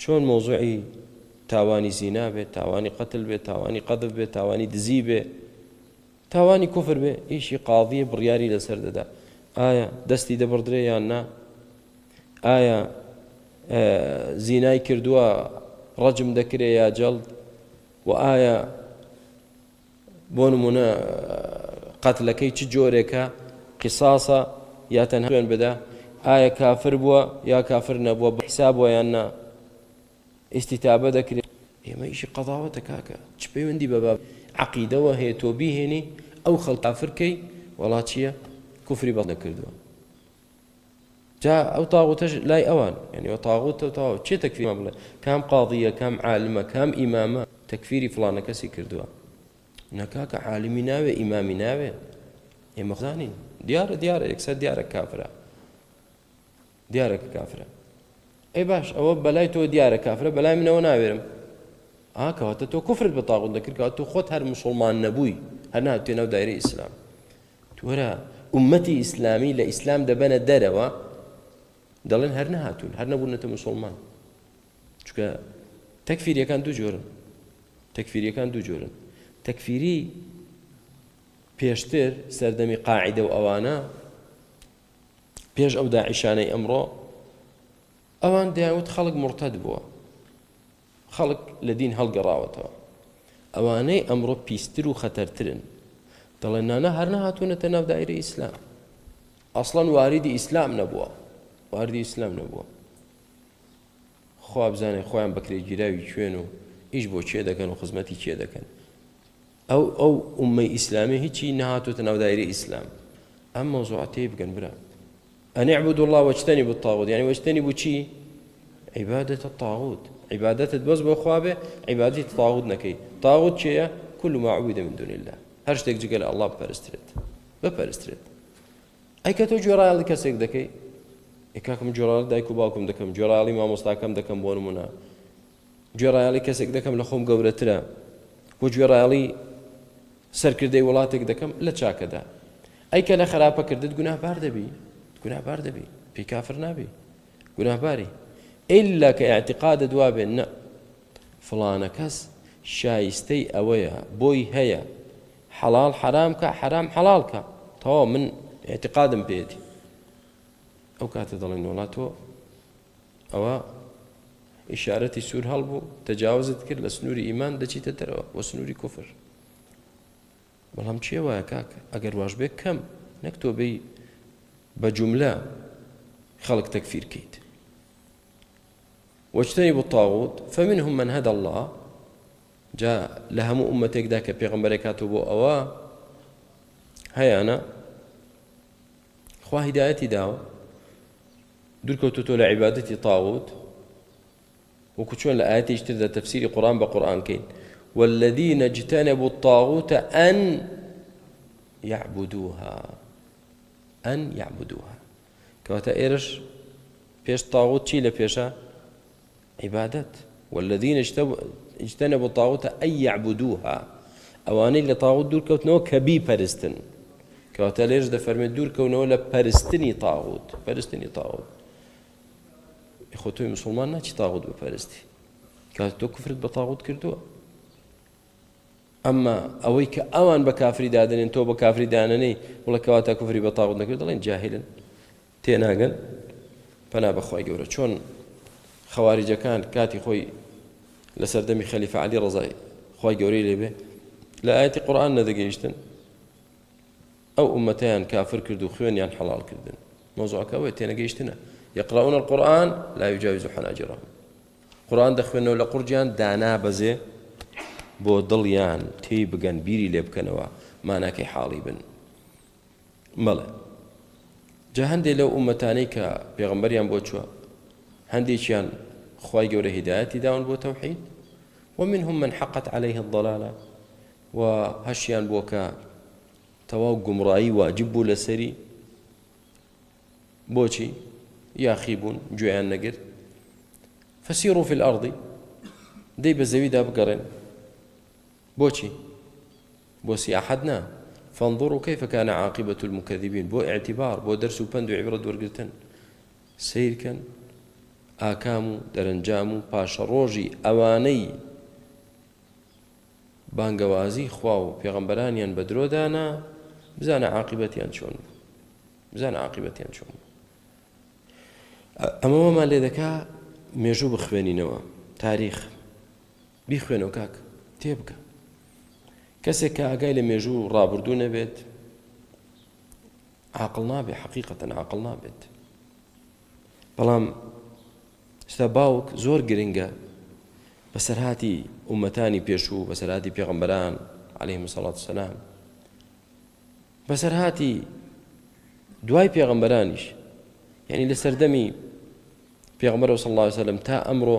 [SPEAKER 1] چۆن مۆزوعی تاوانی زینا بێت تاوانی قەتل بێت تاوانی قەدف بێت تاوانی دزی بێت تاوانی کوفر بێ ئیشی قاضیە بڕیاری لەسەر دەدا ئایا دەستی دەبڕدرێ یان نا ئایا زینای کردووە ڕەجم دەکرێ یا جەڵد و ئایا بۆ نمونە قەتلەکەی چ جۆرێکە قیساسە یا تەنها خوێن بدە ئایا کافر بووە یا کافر نەبووە بە حیساب وە یان نا ئیستیتابە دەکرێت ئێمە ئیشی قەضاوەتە کاکە چ پەیوەندی بە باب عەقیدەوە هەیە تۆ بیهێنی ئەو خەڵک کافرکەی وەڵا چییە کوفری بەڵ نەکردووە جا ئەو تاغوتەش لای ئەوان یعنی ئەو تاغوتە تاوە چێ تەکفیرمان بڵێ کام قاضیە کام عالمە کام ئیمامە تەکفیری فڵانە کەسی کردووە نەکاکە عالمی ناوێ ئیمامی ناوێ ئێمە زانین دیارە یەکسەر دیارە کافرە دیارەکە کافرە ئەی باش ئەوە بەلای تۆ دیارە کافرە بەلای منەوە ناوێرم کەواتە تۆ کوفرت بە تاغوت نەکرد کەواتە تۆ خۆت هەر موسڵمان نەبووی هەر نهاتوویە ناو دایرەی ئیسلام وەرە ئومەتی ئیسلامی لە ئیسلام دەبەنە دەرەوە دەڵێن هەر نەهاتوون هەر نەبوونەتە موسڵمان چونکە تەکفیریەکان دوو جۆرن تەکفیری پێشتر سەردەمی قاعیدە و ئەوانە پێش ئەو داعیشانەی ئەمڕۆ ئەوان دەیانوت خەڵک مرتەد بووە خەڵک لە دین هەڵگەڕاوەتەوە ئەوانەی ئەمڕۆ پیستر و خەتەرترن دەڵێن نانە هەر نەهاتوونەتە ناو دایرەی ئیسلام ئەسڵەن واریدی ئیسلام نەبووە خوا بزانێ خۆیان بەکرێگیراوی کوێن و ئیش بۆ چێ دەکەن و خزمەتی چێ دەکەن ئەو ئومەی ئیسلامی هیچی نەهاتوتە ناو دایرەی ئیسلام ئەم مەوزوعە تێی بگەن برا ئەن اعبدوا الله واجتنبوا الطاغوت يعني واجتنبوا چی عبادة الطاغوت عبادتت بەس بۆ خوا بێ عیبادەتی تاغوت نەکەی تاغوت چێیە كل ما عبد من دون الله هەر شتێک جگە لە ئەڵڵا بپەرسترێت ئەی کە تۆ گوێڕایەڵی کەسێک دەکەی کاکەم گوێڕایەڵی دایک و باوکم دەکەم گوێڕایەڵی مامۆستاکەم دەکەم بۆ نمونە گوێڕایەڵی کەسێک دەکەم لە خۆم گەورەترە بۆ گوێڕایەڵی سەرکردەی وڵاتێک دەکەم لە چاکەدا ئەی کە لە خراپەکردت گوناهبار دەبی پێی کافر نابی گوناهباری ئیلا کە ئاعتقادت وا بێن نە فڵانە کەس شایستەی ئەوەیە بۆی هەیە حەڵاڵ حەرام کە حەرام حەڵاڵ کە تەواو من ئاعتقادم پێیەتی ئەو کاتە دەڵێن وڵات تۆ ئەوە ئیشارەتی سوور هەڵبوو تەجاوزت کرد لە سنووری ئیمان دەچیتە دەرەوە وە سنووری کوفر بەڵام چیە وایە کاک ئەگەر واش بێ کەم نەک تۆ بێی بە جوملە خەڵک تەکفیر کەیت واجتنبوا الطاغوت فمنهم من هدى الله جاء لهم أمتك ذاك بيغمبرك كاتبوا أوا هيا أنا خوا هدايتي داو دركوتو لعبادتي طاغوت وكتشون لآياتي اجتدى تفسير قرآن بقرآن كين والذين اجتنبوا الطاغوت أن يعبدوها كواتا إيرش بيش طاغوت شي لبيشا عبادت والذين اجتنبوا الطاغوت أن يعبدوها أواني اللي طاغوت دور كوتنو كبي پرستن كواتا ليش ده فرمي دور كونو لپرستني طاغوت خۆ تۆی مسلمان ناچی تاغوت بپەرستی کات تۆ کوفرت بە تاغوت کردووە. ئەمما ئەوەی کە ئەوان بە کافری دادنێن تۆ بە کافری دانەنەی وڵە کەواتە کوفری بە تاغوت نەکرد دەڵێن جاهلن تێناگەن پەنا بەخوای گەورە. چۆن خەواریجەکان کاتی خۆی لە سەردەمی خەلیفە عەلی ڕەزای خوای گەورەی لێبێ لە ئاەتی قورئان نەدەگەیشتن ئەو ئومەتەیان کافر کرد و خوێنیان حەڵال کردن. مۆزوعەکە ئەوەیە تێنەگەیشتنە یەقرa'ون القورئان لا یجاوز حناجرهم. قورئان دەخوێنەوە لە قورجیان دانا بەزێ بۆ دڵیان تێی بگەن بیری لێ بکەنەوە ماناکەی حاڵی بن. مەڵێ جا هەندێک لەو ئومەتانەی کە پێغەمبەریان بۆ چووە هەندێکیان خوای گەورە هیدایەتی داون بۆ تەوحید ومنهم من حقت عليه الضلالة و هەشیان بۆ کە تەواو گومڕایی واجب بوو لەسەری بۆچی یاخی بوون گوێیان نەگرت. فسیروا في الأرض دەی بە زەویدا بگەڕێن بۆچی بۆ سیاحەت نا فانظروا كيف كان عاقبة المكذبين بۆ اعتبار بۆ دەرس و پند و عیبرەت وەرگرتن سیرکەن ئاکام و دەرەنجام و پاشە ڕۆژی ئەوانەی بانگەوازی خوا و پێغەمبەرانیان بە درۆدانا بزانە عاقبەتیان چۆن بزانە عاقبەتیان چۆن. ئەمەوەمان لێ دەکا مێژوو بخوێنینەوە تاریخ بیخوێنەوە کاک تێبکە. کەسێک کە ئاگای لە مێژوو ڕابردوو نەبێت عاقڵ نابێت حەقیقەتەن عاقڵ نابێت. بەڵام ستا باوک زۆر گرنگە بەسەرهاتی ئومەتانی پێشوو بەسەرهاتی پێغەمبەران عەلەیهیمو سەڵات وسەلام بەسەرهاتی دوای پێغەمبەرانیش یعنی لە سەردەمی پێغەمبەر صلی الله علیه وسلم تا ئەمڕۆ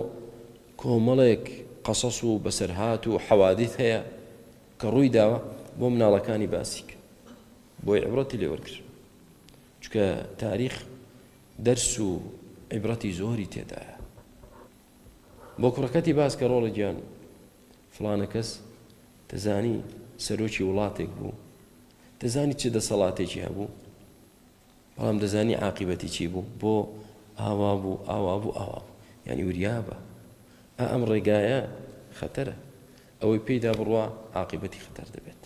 [SPEAKER 1] کۆمەڵێک قەسەس و بەسەرهات و حەوادیث هەیە کە ڕووی داوە بۆ مناڵەکانی باسیک بۆی عیبرەتی لێ وەرگرت چونکە تاریخ دەرس و عیبرەتی زۆری تێدایە. بۆ کوڕەکەتی باس کە ڕۆڵە گیان فڵانە کەس دەزانی سەرۆکی وڵاتێک بوو دەزانی چ دەسەڵاتێکی هەبوو بەڵام دەزانی عاقبەتی چی بوو بۆ ئاوا بوو ئاوا بوو ئاوا بوو یعنی وریابە ئەم ڕێگایە خەتەرە ئەوەی پێیدا بڕوا عاقبەتی خەتەر دەبێت.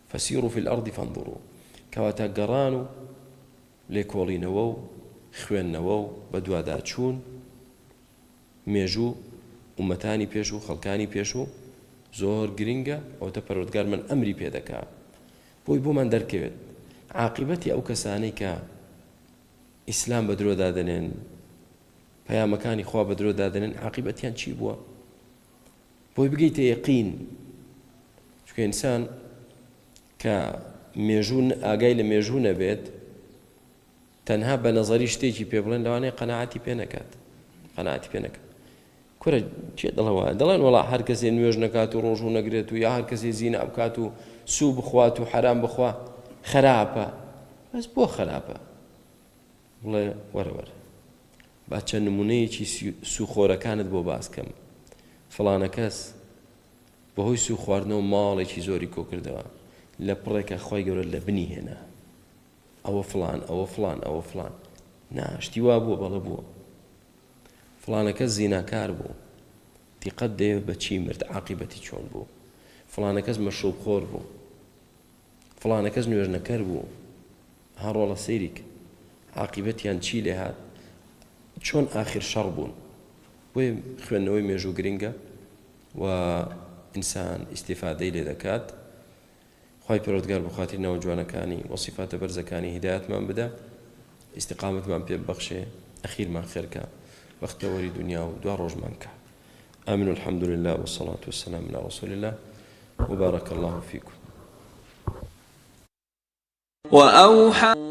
[SPEAKER 1] فسیروا في الأرض فانظروا کەواتە گەڕان و لێکۆڵینەوە و خوێندنەوە و بە دوواداچوون مێژوو ئومەتانی پێش و خەڵکانی پێشوو زۆر گرنگە ئەوتە پەروەردگار من ئەمری پێ دەکا بۆی بۆمان دەرکەوێت عاقبەتی ئەو کەسانەی کە ئیسلام بە درۆ دادەنێن پەیامەکانی خوا بە درۆ دادەنێن عاقبەتیان چی بووە بۆی بگەیتە یەقین. چونکە ئینسان کە مێژوو ئاگای لە مێژوو نەبێت تەنها بە نەزەری شتێکی پێ بڵێن لەوانەیە قەناعەتی پێ نەکات قەناعەتی پێ نەکات. کورە چێ دڵەوە دەڵێن وەڵا هەر کەسێ نوێژ نەکات و ڕۆژوو نەگرێت و یا هەر کەسێ زینا بکات و سوو بخوات و حەرام بخوا خراپە. بەس بۆ خراپە بڵێ وەرەوەرە با چەند نمونەیەکی سوخۆرەکانت بۆ باسکەم. فڵانە کەس بەهۆی سوو خواردنەوە ماڵێکی زۆری کۆ کردەوە لە پڕێکە خۆی گەورە لە بنی هێنا ئەوە فڵان ئەوە فڵان ئەوە فڵان ناشتی وا بووە بەڵە بووە. فڵانە کەس زیناکار بوو دیقەت دەیەوێت بە چی مرد عاقبەتی چۆن بوو. فڵانە کەس مەشروبخۆر بوو فڵانە کەس نوێژنەکەر بوو هەڕۆڵە سەیریک عاقبەتیان چی لێ هات چۆن ئاخر شەڕ بوون. بۆیە خوێندنەوەی مێژوو گرنگە و ئینسان ئیستیفادەی لێ دەکات. خوای پەروەردگار بە خاتری ناو جوانەکانی و صیفاتە بەرزەکانی هیدایەتمان بدە ئیستیقامەتمان پێ ببەخشێ ئەخیرمان خێرکە بەختەوەری دنیا و دوا ڕۆژمان کە. آمين والحمد لله والصلاة والسلام على رسول الله وبارك الله فيكم.
[SPEAKER 3] وأوحى